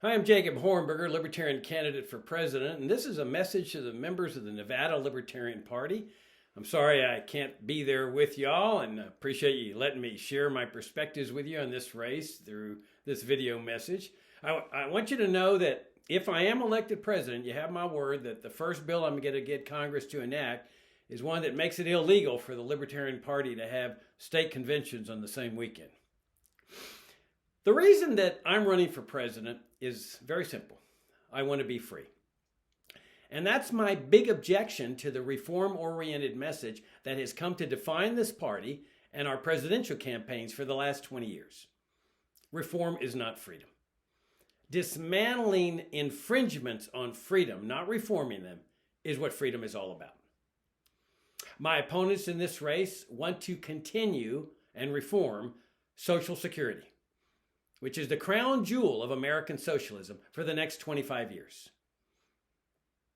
Hi, I'm Jacob Hornberger, Libertarian candidate for president, and this is a message to the members of the Nevada Libertarian Party. I'm sorry I can't be there with y'all, and appreciate you letting me share my perspectives with you on this race through this video message. I want you to know that if I am elected president, you have my word that the first bill I'm going to get Congress to enact is one that makes it illegal for the Libertarian Party to have state conventions on the same weekend. The reason that I'm running for president is very simple. I want to be free. And that's my big objection to the reform-oriented message that has come to define this party and our presidential campaigns for the last 20 years. Reform is not freedom. Dismantling infringements on freedom, not reforming them, is what freedom is all about. My opponents in this race want to continue and reform Social Security, which is the crown jewel of American socialism for the next 25 years.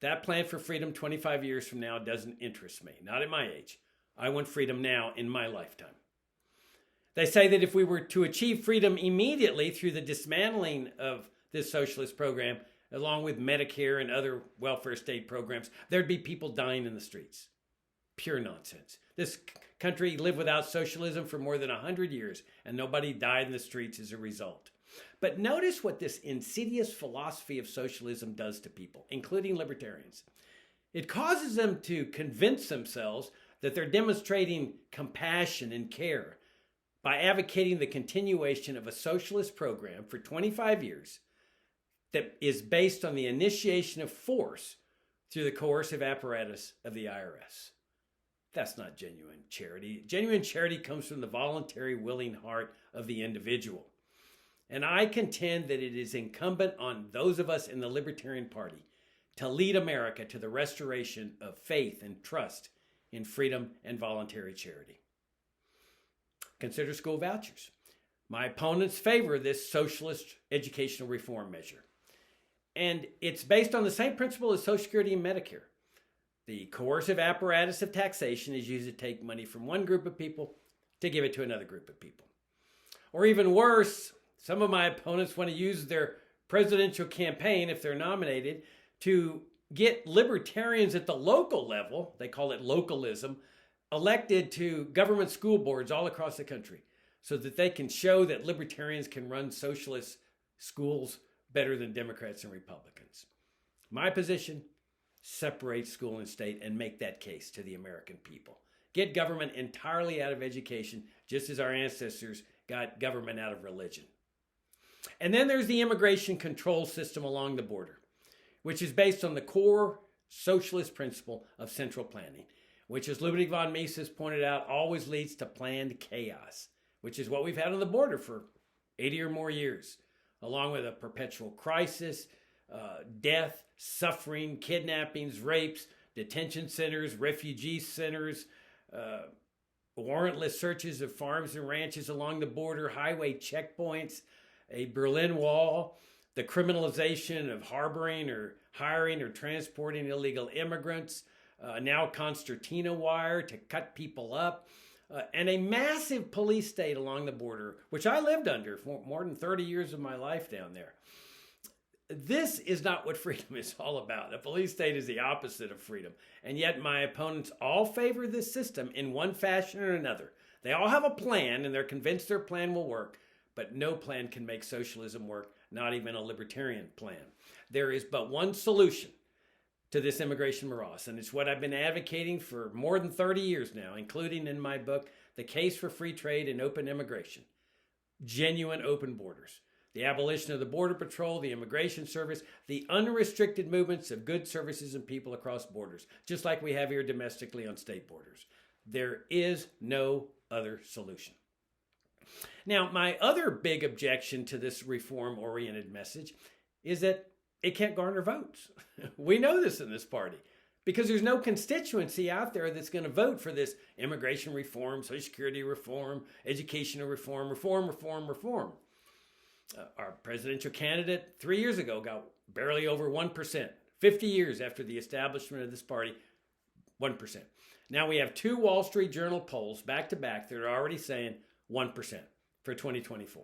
That plan for freedom 25 years from now doesn't interest me, not at my age. I want freedom now in my lifetime. They say that if we were to achieve freedom immediately through the dismantling of this socialist program, along with Medicare and other welfare state programs, there'd be people dying in the streets. Pure nonsense. This country lived without socialism for more than 100 years, and nobody died in the streets as a result. But notice what this insidious philosophy of socialism does to people, including libertarians. It causes them to convince themselves that they're demonstrating compassion and care by advocating the continuation of a socialist program for 25 years that is based on the initiation of force through the coercive apparatus of the IRS. That's not genuine charity. Genuine charity comes from the voluntary, willing heart of the individual. And I contend that it is incumbent on those of us in the Libertarian Party to lead America to the restoration of faith and trust in freedom and voluntary charity. Consider school vouchers. My opponents favor this socialist educational reform measure. And it's based on the same principle as Social Security and Medicare. The coercive apparatus of taxation is used to take money from one group of people to give it to another group of people. Or even worse, some of my opponents want to use their presidential campaign, if they're nominated, to get libertarians at the local level, they call it localism, elected to government school boards all across the country so that they can show that libertarians can run socialist schools better than Democrats and Republicans. My position: separate school and state and make that case to the American people. Get government entirely out of education, just as our ancestors got government out of religion. And then there's the immigration control system along the border, which is based on the core socialist principle of central planning, which, as Ludwig von Mises pointed out, always leads to planned chaos, which is what we've had on the border for 80 or more years, along with a perpetual crisis, death, suffering, kidnappings, rapes, detention centers, refugee centers, warrantless searches of farms and ranches along the border, highway checkpoints, a Berlin Wall, the criminalization of harboring or hiring or transporting illegal immigrants, now Concertina wire to cut people up, and a massive police state along the border, which I lived under for more than 30 years of my life down there. This is not what freedom is all about. A police state is the opposite of freedom. And yet my opponents all favor this system in one fashion or another. They all have a plan and they're convinced their plan will work, but no plan can make socialism work, not even a libertarian plan. There is but one solution to this immigration morass, and it's what I've been advocating for more than 30 years now, including in my book, The Case for Free Trade and Open Immigration. Genuine open borders. The abolition of the Border Patrol, the Immigration Service, the unrestricted movements of goods, services, and people across borders, just like we have here domestically on state borders. There is no other solution. Now, my other big objection to this reform-oriented message is that it can't garner votes. We know this in this party because there's no constituency out there that's going to vote for this immigration reform, Social Security reform, educational reform. Our presidential candidate 3 years ago got barely over 1%. 50 years after the establishment of this party, 1%. Now we have two Wall Street Journal polls back to back that are already saying 1% for 2024.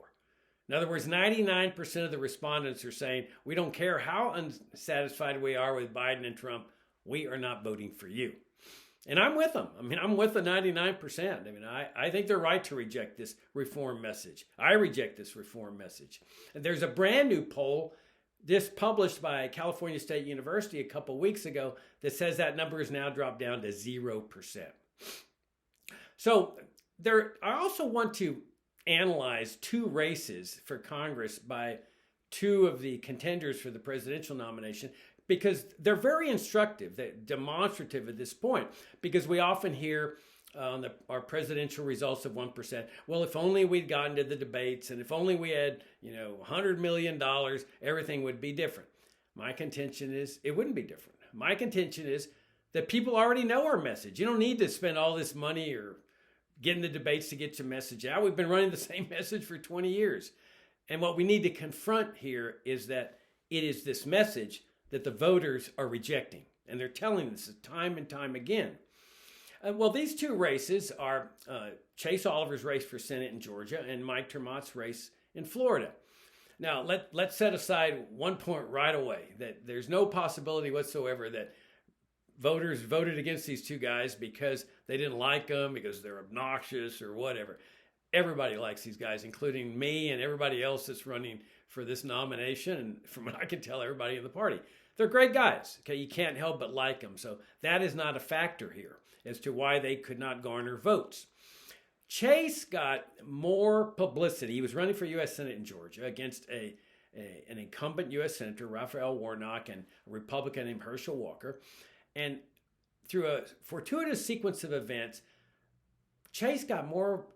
In other words, 99% of the respondents are saying, we don't care how unsatisfied we are with Biden and Trump, we are not voting for you. And I'm with them. I mean, I'm with the 99%. I mean, I think they're right to reject this reform message. I reject this reform message. And there's a brand new poll just published by California State University a couple weeks ago that says that number has now dropped down to 0%. So I also want to analyze two races for Congress by two of the contenders for the presidential nomination, because they're very instructive, they're demonstrative at this point, because we often hear our presidential results of 1%. Well, if only we'd gotten to the debates, and if only we had, $100 million, everything would be different. My contention is it wouldn't be different. My contention is that people already know our message. You don't need to spend all this money or get in the debates to get your message out. We've been running the same message for 20 years. And what we need to confront here is that it is this message that the voters are rejecting. And they're telling us time and time again. Well, these two races are Chase Oliver's race for Senate in Georgia and Mike Termott's race in Florida. Now, let's set aside one point right away, that there's no possibility whatsoever that voters voted against these two guys because they didn't like them, because they're obnoxious or whatever. Everybody likes these guys, including me and everybody else that's running for this nomination. And from what I can tell, everybody in the party. They're great guys. Okay, you can't help but like them. So that is not a factor here as to why they could not garner votes. Chase got more publicity. He was running for U.S. Senate in Georgia against an incumbent U.S. Senator, Raphael Warnock, and a Republican named Herschel Walker. And through a fortuitous sequence of events, Chase got more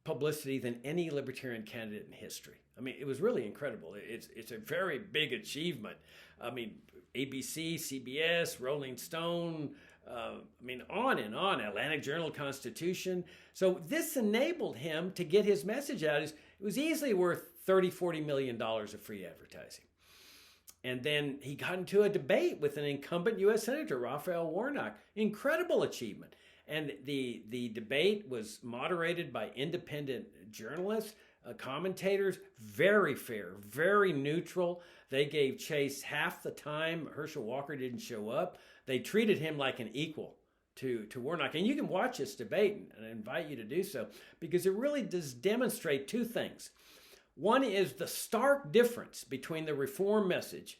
publicity than any Libertarian candidate in history. I mean, it was really incredible. It's a very big achievement. I mean, ABC, CBS, Rolling Stone, on and on, Atlantic Journal-Constitution. So this enabled him to get his message out. It was easily worth $30-40 million of free advertising. And then he got into a debate with an incumbent U.S. Senator, Raphael Warnock. Incredible achievement. And the debate was moderated by independent journalists, commentators, very fair, very neutral. They gave Chase half the time. Herschel Walker didn't show up. They treated him like an equal to Warnock. And you can watch this debate, and I invite you to do so, because it really does demonstrate two things. One is the stark difference between the reform message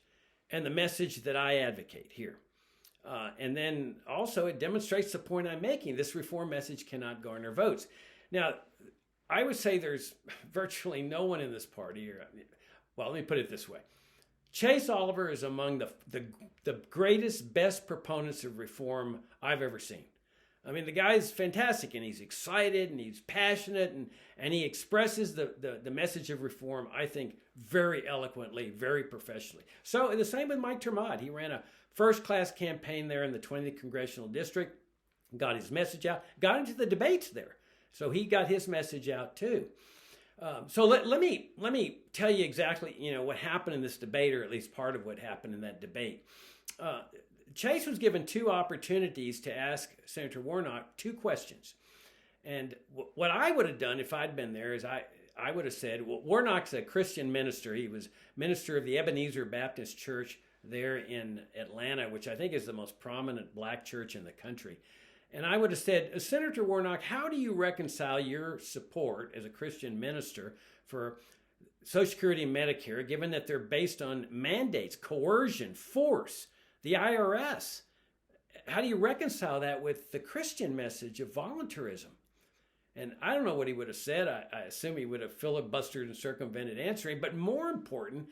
and the message that I advocate here. And then also it demonstrates the point I'm making. This reform message cannot garner votes. Now, I would say there's virtually no one in this party, well, let me put it this way. Chase Oliver is among the greatest, best proponents of reform I've ever seen. I mean, the guy's fantastic, and he's excited, and he's passionate, and he expresses the message of reform, I think, very eloquently, very professionally. So, the same with Mike Termott. He ran a first-class campaign there in the 20th Congressional District, got his message out, got into the debates there. So he got his message out too. So let me tell you exactly what happened in this debate, or at least part of what happened in that debate. Chase was given two opportunities to ask Senator Warnock two questions. And what I would have done if I'd been there is I would have said, well, Warnock's a Christian minister. He was minister of the Ebenezer Baptist Church there in Atlanta, which I think is the most prominent black church in the country. And I would have said, Senator Warnock, how do you reconcile your support as a Christian minister for Social Security and Medicare, given that they're based on mandates, coercion, force, the IRS? How do you reconcile that with the Christian message of voluntarism? And I don't know what he would have said. I assume he would have filibustered and circumvented answering. But more important,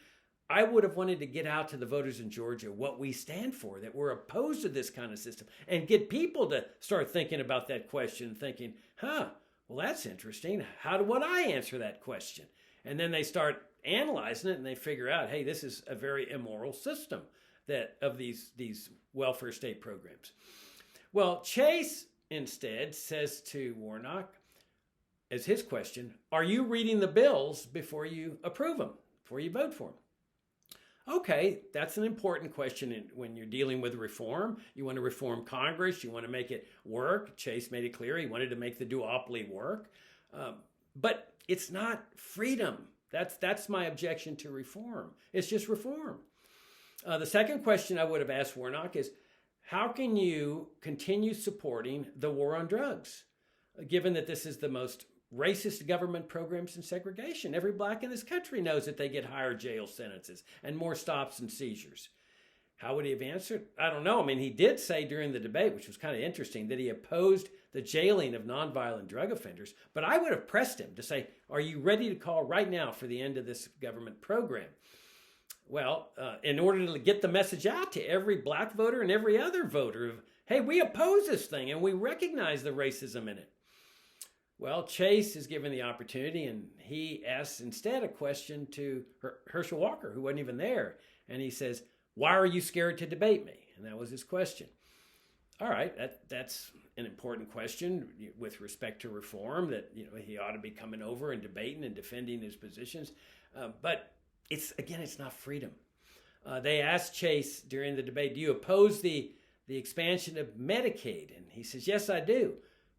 I would have wanted to get out to the voters in Georgia what we stand for, that we're opposed to this kind of system, and get people to start thinking about that question, thinking, well, that's interesting. How would I answer that question? And then they start analyzing it, and they figure out, hey, this is a very immoral system of these welfare state programs. Well, Chase instead says to Warnock, as his question, are you reading the bills before you approve them, before you vote for them? Okay, that's an important question when you're dealing with reform. You want to reform Congress. You want to make it work. Chase made it clear he wanted to make the duopoly work. But it's not freedom That's my objection to reform. It's just reform. The second question I would have asked Warnock is, how can you continue supporting the war on drugs, given that this is the most racist government programs in segregation? Every black in this country knows that they get higher jail sentences and more stops and seizures. How would he have answered? I don't know. I mean, he did say during the debate, which was kind of interesting, that he opposed the jailing of nonviolent drug offenders. But I would have pressed him to say, are you ready to call right now for the end of this government program? Well, in order to get the message out to every black voter and every other voter of, hey, we oppose this thing and we recognize the racism in it. Well, Chase is given the opportunity, and he asks instead a question to Herschel Walker, who wasn't even there. And he says, why are you scared to debate me? And that was his question. All right, that's an important question with respect to reform, that he ought to be coming over and debating and defending his positions. But it's not freedom. They asked Chase during the debate, do you oppose the expansion of Medicaid? And he says, yes, I do.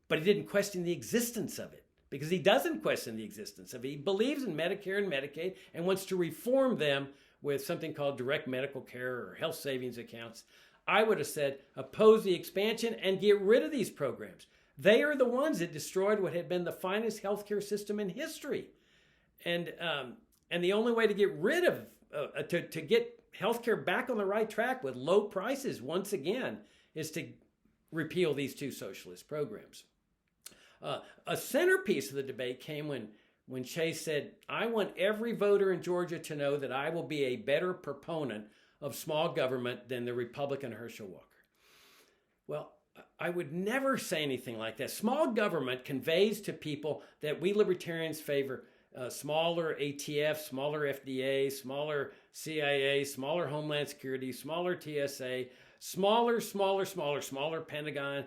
But he didn't question the existence of it, because he doesn't question the existence of it. He believes in Medicare and Medicaid and wants to reform them with something called direct medical care or health savings accounts. I would have said, oppose the expansion and get rid of these programs. They are the ones that destroyed what had been the finest healthcare system in history. And the only way to get rid of, to get healthcare back on the right track with low prices once again, is to repeal these two socialist programs. A centerpiece of the debate came when Chase said, I want every voter in Georgia to know that I will be a better proponent of small government than the Republican Herschel Walker. Well, I would never say anything like that. Small government conveys to people that we libertarians favor smaller ATF, smaller FDA, smaller CIA, smaller Homeland Security, smaller TSA, smaller Pentagon.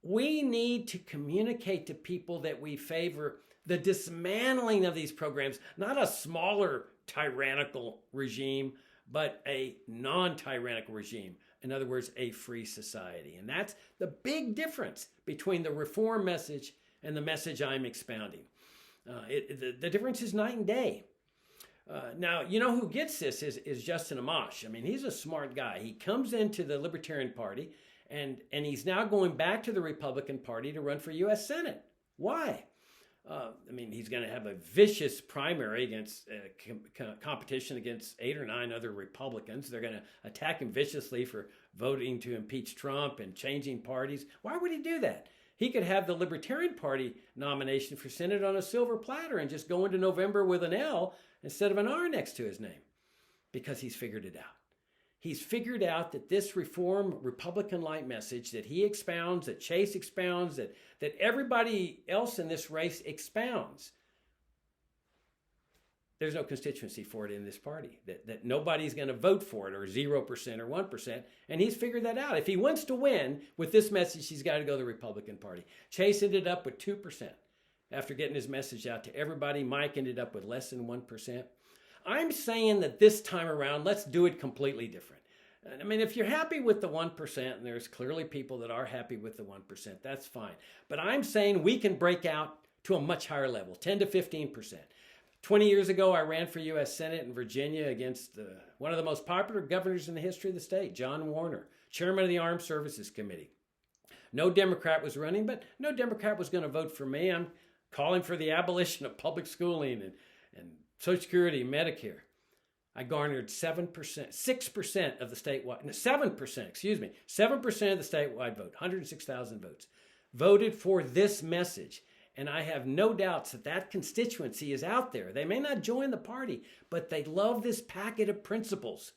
We need to communicate to people that we favor the dismantling of these programs, not a smaller tyrannical regime, but a non-tyrannical regime. In other words, a free society. And that's the big difference between the reform message and the message I'm expounding. The difference is night and day. Now, who gets this is Justin Amash. I mean, he's a smart guy. He comes into the Libertarian Party, and he's now going back to the Republican Party to run for U.S. Senate. Why? He's going to have a vicious primary against competition against 8 or 9 other Republicans. They're going to attack him viciously for voting to impeach Trump and changing parties. Why would he do that? He could have the Libertarian Party nomination for Senate on a silver platter and just go into November with an L instead of an R next to his name, because he's figured it out. He's figured out that this reform Republican-like message that he expounds, that Chase expounds, that everybody else in this race expounds, there's no constituency for it in this party, that nobody's going to vote for it, or 0% or 1%. And he's figured that out. If he wants to win with this message, he's got to go to the Republican Party. Chase ended up with 2% after getting his message out to everybody. Mike ended up with less than 1%. I'm saying that this time around, let's do it completely different. I mean, if you're happy with the 1%, and there's clearly people that are happy with the 1%, that's fine. But I'm saying we can break out to a much higher level, 10 to 15%. 20 years ago, I ran for U.S. Senate in Virginia against one of the most popular governors in the history of the state, John Warner, chairman of the Armed Services Committee. No Democrat was running, but no Democrat was going to vote for me. I'm calling for the abolition of public schooling and Social Security, Medicare. I garnered 6% of the statewide, 7% of the statewide vote, 106,000 votes, voted for this message. And I have no doubts that constituency is out there. They may not join the party, but they love this packet of principles.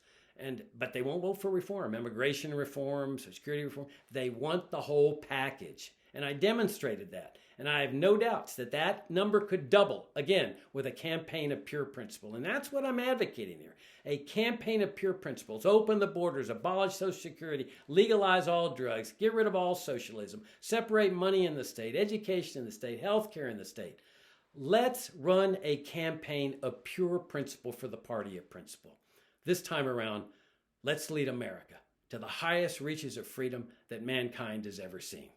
But they won't vote for reform, immigration reform, Social Security reform. They want the whole package. And I demonstrated that. And I have no doubts that number could double, again, with a campaign of pure principle. And that's what I'm advocating here. A campaign of pure principles. Open the borders, abolish Social Security, legalize all drugs, get rid of all socialism, separate money in the state, education in the state, healthcare in the state. Let's run a campaign of pure principle for the party of principle. This time around, let's lead America to the highest reaches of freedom that mankind has ever seen.